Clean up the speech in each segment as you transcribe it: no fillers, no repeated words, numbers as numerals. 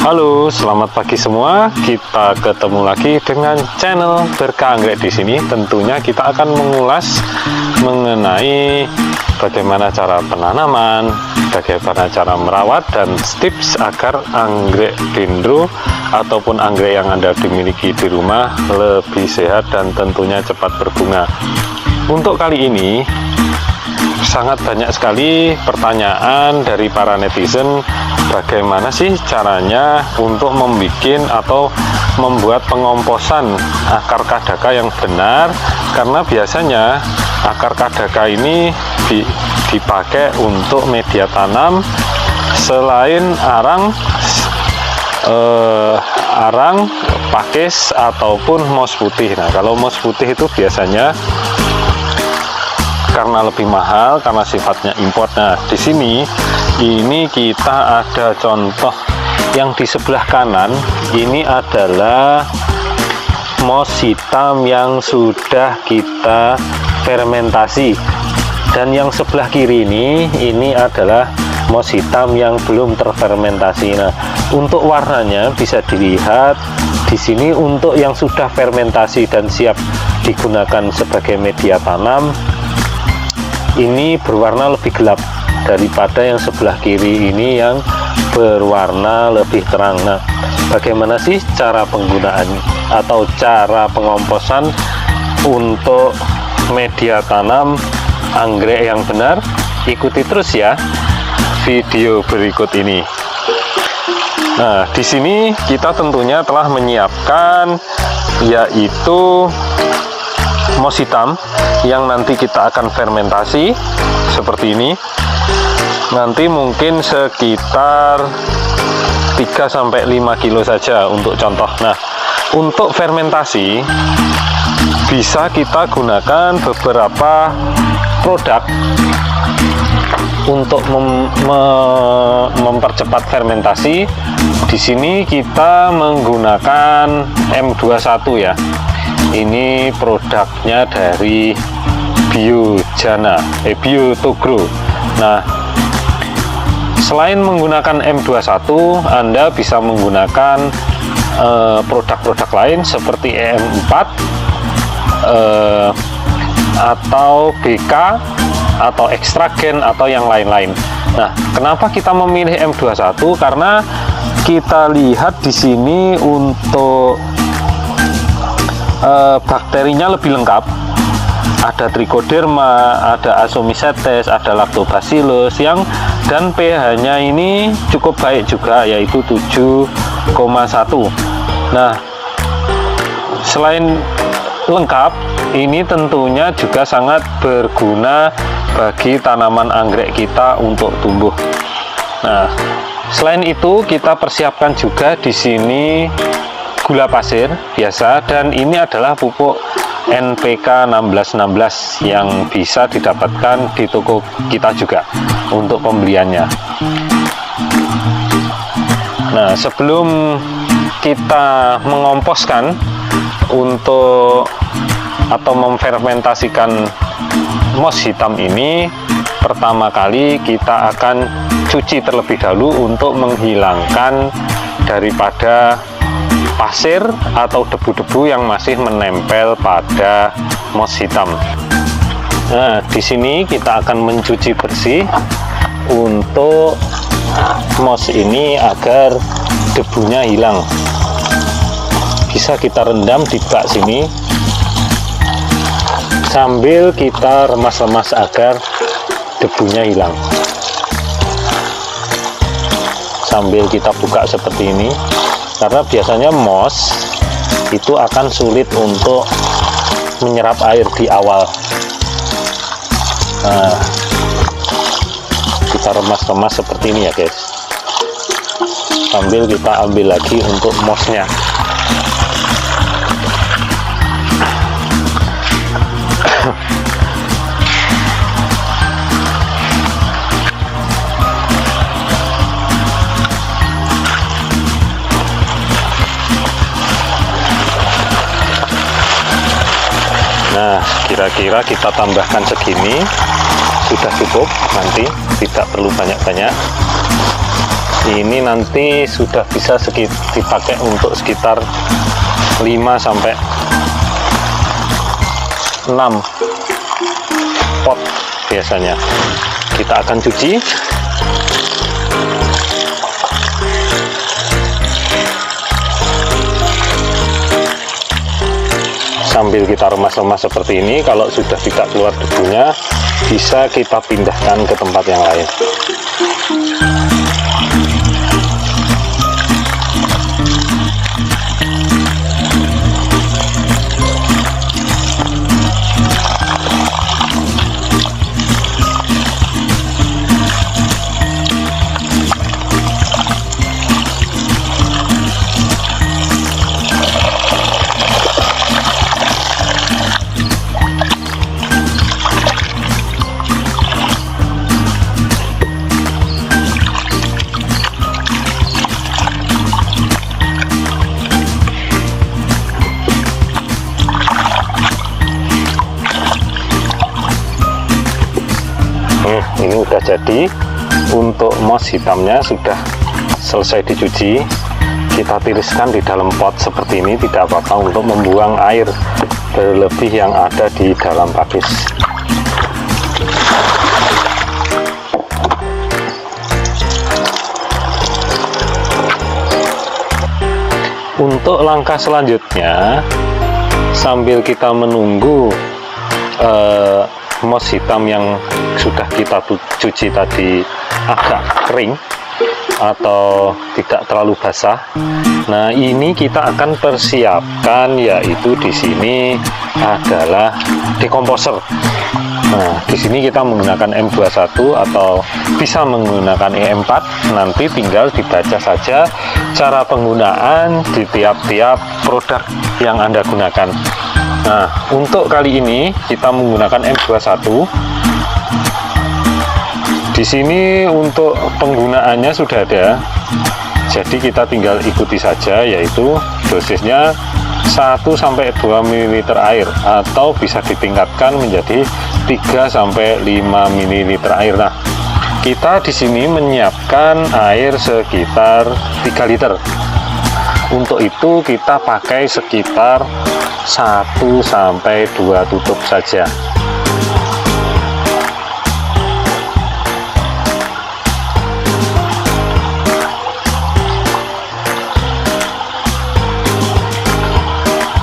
Halo, selamat pagi semua. Kita ketemu lagi dengan channel Berkah Anggrek di sini. Tentunya kita akan mengulas mengenai bagaimana cara penanaman, bagaimana cara merawat, dan tips agar anggrek dendro ataupun anggrek yang Anda dimiliki di rumah lebih sehat dan tentunya cepat berbunga. Untuk kali ini sangat banyak sekali pertanyaan dari para netizen, bagaimana sih caranya untuk membuat atau membuat pengomposan akar kadaka yang benar, karena biasanya akar kadaka ini dipakai untuk media tanam selain arang, pakis ataupun moss putih. Nah, kalau moss putih itu biasanya karena lebih mahal, karena sifatnya import. Nah, di sini ini kita ada contoh yang di sebelah kanan. Ini adalah moss hitam yang sudah kita fermentasi, dan yang sebelah kiri ini adalah moss hitam yang belum terfermentasi. Nah, untuk warnanya bisa dilihat di sini. Untuk yang sudah fermentasi dan siap digunakan sebagai media tanam, ini berwarna lebih gelap daripada yang sebelah kiri ini yang berwarna lebih terang. Nah, bagaimana sih cara penggunaan atau cara pengomposan untuk media tanam anggrek yang benar? Ikuti terus ya video berikut ini. Nah, di sini kita tentunya telah menyiapkan yaitu moss hitam yang nanti kita akan fermentasi seperti ini. Nanti mungkin sekitar 3-5 kilo saja untuk contoh. Nah, untuk fermentasi bisa kita gunakan beberapa produk untuk mempercepat fermentasi. Di sini kita menggunakan M21 ya. Ini produknya dari Biotogro. Nah, selain menggunakan M21, Anda bisa menggunakan produk-produk lain seperti EM4 atau BK atau Extragen atau yang lain-lain. Nah, kenapa kita memilih M21? Karena kita lihat di sini untuk bakterinya lebih lengkap. Ada Trichoderma, ada Asomycetes, ada Lactobacillus dan pH-nya ini cukup baik juga, yaitu 7,1. Nah, selain lengkap, ini tentunya juga sangat berguna bagi tanaman anggrek kita untuk tumbuh. Nah, selain itu kita persiapkan juga di sini gula pasir biasa, dan ini adalah pupuk NPK 1616 yang bisa didapatkan di toko kita juga untuk pembeliannya. Nah, sebelum kita mengomposkan untuk atau memfermentasikan moss hitam ini, pertama kali kita akan cuci terlebih dahulu untuk menghilangkan daripada pasir atau debu-debu yang masih menempel pada moss hitam. Nah, di sini kita akan mencuci bersih untuk moss ini agar debunya hilang. Bisa kita rendam di bak sini sambil kita remas-remas agar debunya hilang. Sambil kita buka seperti ini, karena biasanya moss itu akan sulit untuk menyerap air di awal. Nah, kita remas-remas seperti ini ya guys, sambil kita ambil lagi untuk mossnya. Nah, kira-kira kita tambahkan segini sudah cukup, nanti tidak perlu banyak-banyak. ini nanti sudah bisa dipakai untuk sekitar 5 sampai 6 pot biasanya. Kita akan cuci. Sambil kita remas-remas seperti ini, kalau sudah tidak keluar debunya, bisa kita pindahkan ke tempat yang lain. Ini udah jadi. Untuk moss hitamnya sudah selesai dicuci, kita tiriskan di dalam pot seperti ini, tidak apa-apa untuk membuang air berlebih yang ada di dalam pakis. Untuk langkah selanjutnya, sambil kita menunggu moss hitam yang sudah kita cuci tadi agak kering atau tidak terlalu basah, nah ini kita akan persiapkan, yaitu di sini adalah dekomposer. Nah, di sini kita menggunakan M21 atau bisa menggunakan E4. Nanti tinggal dibaca saja cara penggunaan di tiap-tiap produk yang Anda gunakan. Nah, untuk kali ini kita menggunakan M21. Di sini untuk penggunaannya sudah ada, jadi kita tinggal ikuti saja, yaitu dosisnya 1-2 ml air, atau bisa ditingkatkan menjadi 3-5 ml air. Nah, kita di sini menyiapkan air sekitar 3 liter. Untuk itu kita pakai sekitar 1-2 tutup saja.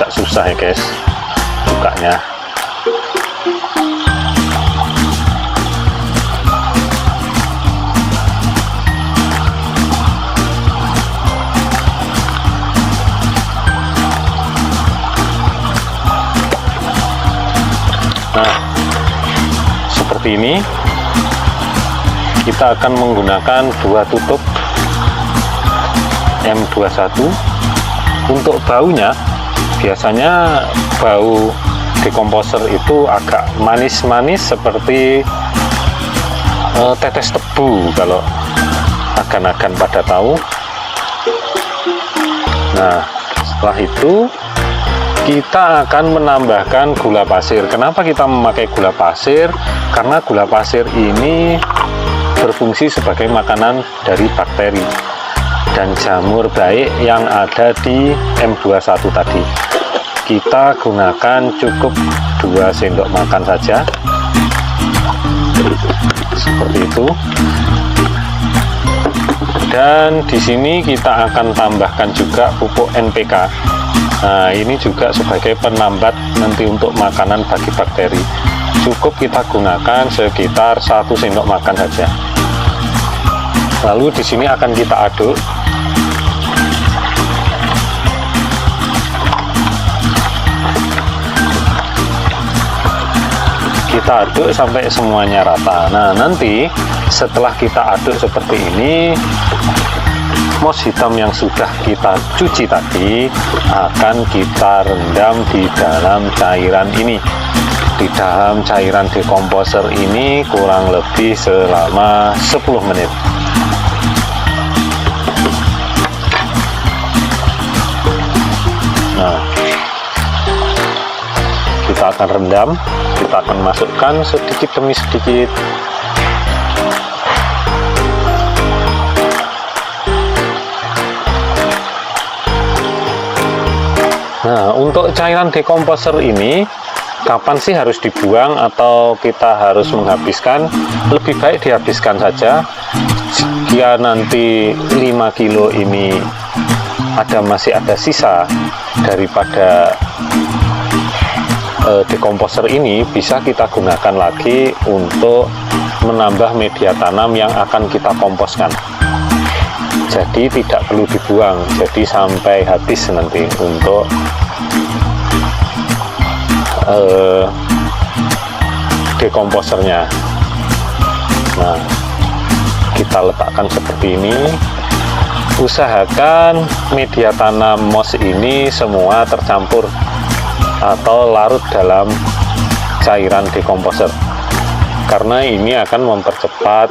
Agak susah ya guys bukanya. Nah, seperti ini kita akan menggunakan 2 tutup M21. Untuk baunya, biasanya bau dekomposer itu agak manis-manis seperti tetes tebu, kalau agan-agan pada tahu. Nah, setelah itu kita akan menambahkan gula pasir. Kenapa kita memakai gula pasir? Karena gula pasir ini berfungsi sebagai makanan dari bakteri dan jamur baik yang ada di M21 tadi. Kita gunakan cukup 2 sendok makan saja, seperti itu. Dan di sini kita akan tambahkan juga pupuk NPK. Nah, ini juga sebagai penambat nanti untuk makanan bagi bakteri. Cukup kita gunakan sekitar 1 sendok makan saja. Lalu di sini akan kita aduk. Kita aduk sampai semuanya rata. Nah, nanti setelah kita aduk seperti ini, moss hitam yang sudah kita cuci tadi akan kita rendam di dalam cairan ini, di dalam cairan dekomposer ini kurang lebih selama 10 menit. Nah, kita akan rendam, kita akan masukkan sedikit demi sedikit. Nah, untuk cairan dekomposer ini kapan sih harus dibuang atau kita harus menghabiskan? Lebih baik dihabiskan saja. Jika nanti 5 kilo ini masih ada sisa daripada dekomposer ini, bisa kita gunakan lagi untuk menambah media tanam yang akan kita komposkan. Jadi tidak perlu dibuang, jadi sampai habis nanti untuk dekomposernya. Nah, kita letakkan seperti ini. Usahakan media tanam moss ini semua tercampur atau larut dalam cairan dekomposer, karena ini akan mempercepat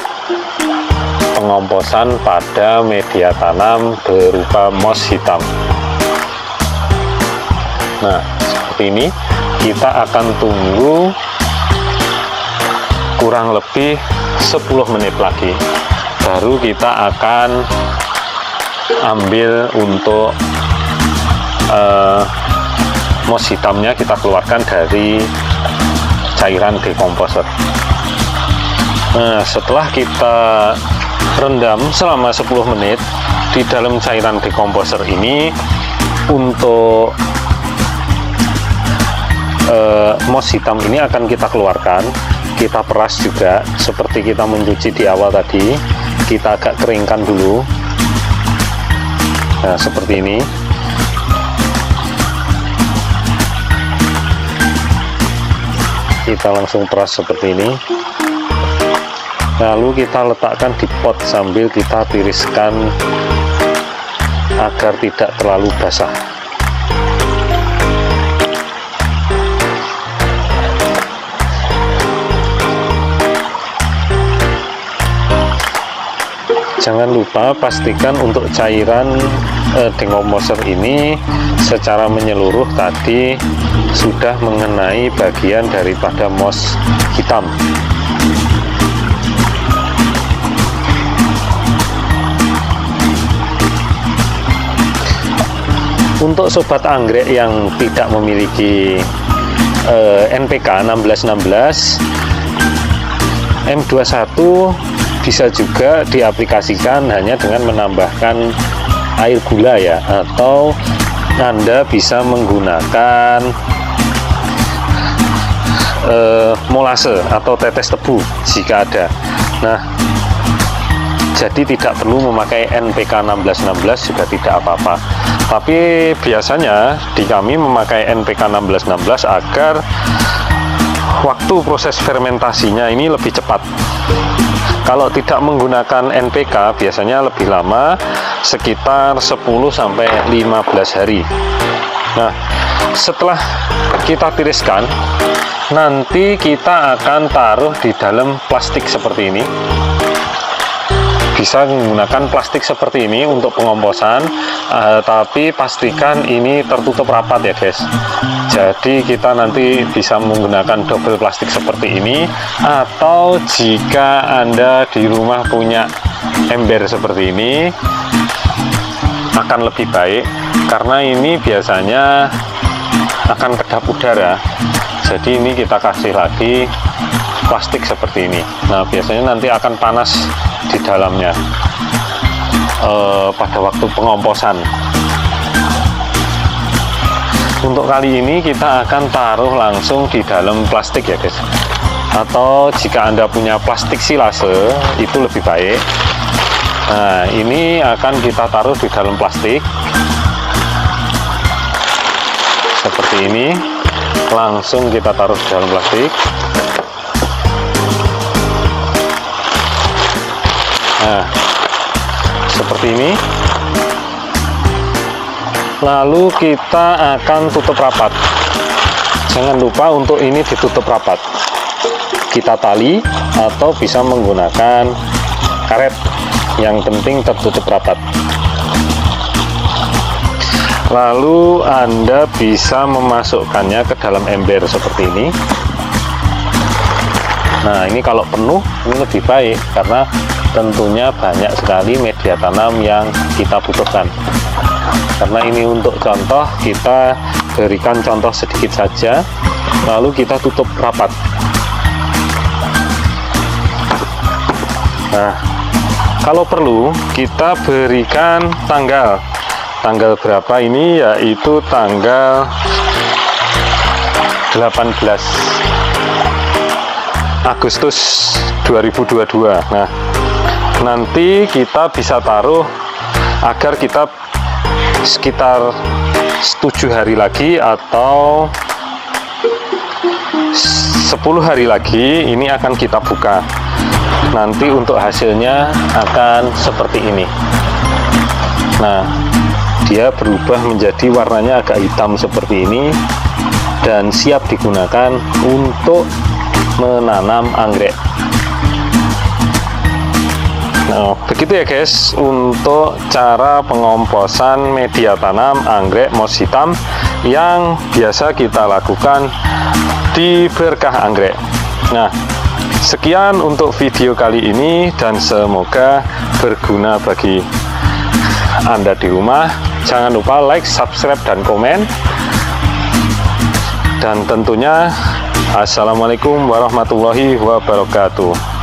pengomposan pada media tanam berupa moss hitam. Nah, seperti ini. Kita akan tunggu kurang lebih 10 menit lagi, baru kita akan ambil untuk moss hitamnya, kita keluarkan dari cairan dekomposer. Nah, setelah kita rendam selama 10 menit di dalam cairan dekomposer ini, untuk moss hitam ini akan kita keluarkan, kita peras juga seperti kita mencuci di awal tadi. Kita agak keringkan dulu. Nah, seperti ini. Kita langsung peras seperti ini. Lalu kita letakkan di pot sambil kita tiriskan agar tidak terlalu basah. Jangan lupa pastikan untuk cairan dekomposer ini secara menyeluruh tadi sudah mengenai bagian daripada moss hitam. Untuk sobat anggrek yang tidak memiliki NPK 1616, M21 bisa juga diaplikasikan hanya dengan menambahkan air gula ya, atau Anda bisa menggunakan molase atau tetes tebu jika ada. Nah, jadi tidak perlu memakai NPK 1616 juga tidak apa-apa. Tapi biasanya di kami memakai NPK 1616 agar waktu proses fermentasinya ini lebih cepat. Kalau tidak menggunakan NPK biasanya lebih lama, sekitar 10-15 hari. Nah, setelah kita tiriskan, nanti kita akan taruh di dalam plastik seperti ini. Bisa menggunakan plastik seperti ini untuk pengomposan, tapi pastikan ini tertutup rapat ya guys. Jadi kita nanti bisa menggunakan double plastik seperti ini, atau jika Anda di rumah punya ember seperti ini akan lebih baik, karena ini biasanya akan kedap udara. Jadi ini kita kasih lagi plastik seperti ini. Nah, biasanya nanti akan panas di dalamnya pada waktu pengomposan. Untuk kali ini kita akan taruh langsung di dalam plastik ya guys, atau jika Anda punya plastik silase itu lebih baik. Nah, ini akan kita taruh di dalam plastik seperti ini. Langsung kita taruh di dalam plastik. Nah, seperti ini. Lalu kita akan tutup rapat. Jangan lupa untuk ini ditutup rapat. Kita tali atau bisa menggunakan karet. Yang penting tertutup rapat. Lalu Anda bisa memasukkannya ke dalam ember seperti ini. Nah, ini kalau penuh ini lebih baik, karena tentunya banyak sekali media tanam yang kita butuhkan. Karena ini untuk contoh, kita berikan contoh sedikit saja, lalu kita tutup rapat. Nah, kalau perlu kita berikan tanggal berapa ini, yaitu tanggal 18 Agustus 2022. Nah, nanti kita bisa taruh agar kita sekitar 7 hari lagi atau 10 hari lagi ini akan kita buka. Nanti untuk hasilnya akan seperti ini. Nah, dia berubah menjadi warnanya agak hitam seperti ini dan siap digunakan untuk menanam anggrek. Nah, begitu ya guys untuk cara pengomposan media tanam anggrek moss hitam yang biasa kita lakukan di berkah anggrek. Nah, sekian untuk video kali ini dan semoga berguna bagi Anda di rumah. Jangan lupa like, subscribe, dan komen. Dan tentunya assalamualaikum warahmatullahi wabarakatuh.